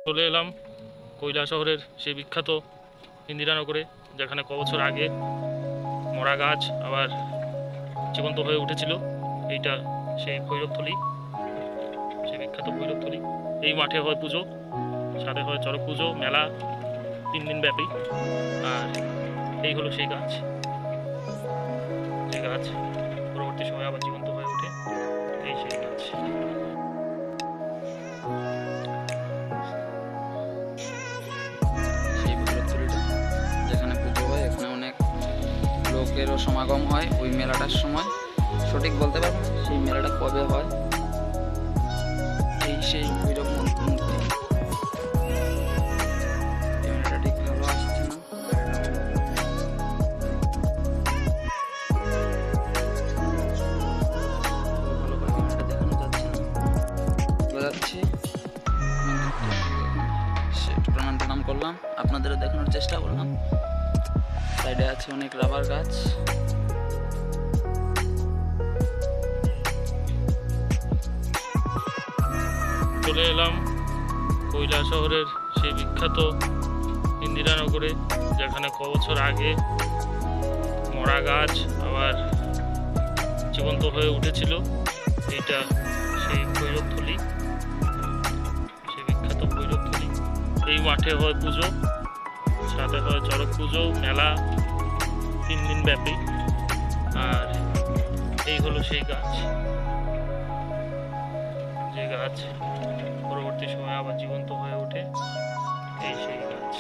চলে এলাম কৈলাসহরের সেই বিখ্যাত ইন্দিরানগরে, যেখানে ক বছর আগে মরা গাছ আবার জীবন্ত হয়ে উঠেছিল। এইটা সেই ভৈরবথলি, সেই বিখ্যাত ভৈরবথলি। এই মাঠে হয় পুজো, সাথে হয় চড়ক পুজো, মেলা 3 দিন ব্যাপী। আর এই হলো সেই গাছ, যে গাছ পরবর্তী সময়ে আবার জীবন্ত হয়ে ওঠে। এই সেই গাছ। সেই ভৈরবতলিটা যেখানে পুজো হয়, এখানে অনেক লোকেরও সমাগম হয় ওই মেলাটার সময়। সঠিক বলতে পারবো না সেই মেলাটা কবে হয়। এই সেই ভৈরব মূর্তি। ক্যামেরাটা ঠিক ভালো আসছে না। ভালো করে ক্যামেরাটা দেখানো যাচ্ছে না, বোঝাচ্ছি। সেটা নাম করলাম, আপনাদেরও দেখানোর চেষ্টা করলাম। সাইডে আছে অনেক রাবার গাছ। চলে এলাম কৈলাসহরের সেই বিখ্যাত ইন্দিরানগরে, যেখানে ক বছর আগে মরা গাছ আবার জীবন্ত হয়ে উঠেছিল। এইটা সেই ভৈরবথলি, সেই বিখ্যাত ভৈরবথলি। এই মাঠে হয় পুজো, সাথে হয় চড়ক পুজো, মেলা 3 দিন ব্যাপী। আর এই হলো সেই গাছ, যে গাছ পরবর্তী সময়ে আবার জীবন্ত হয়ে ওঠে। এই সেই গাছ।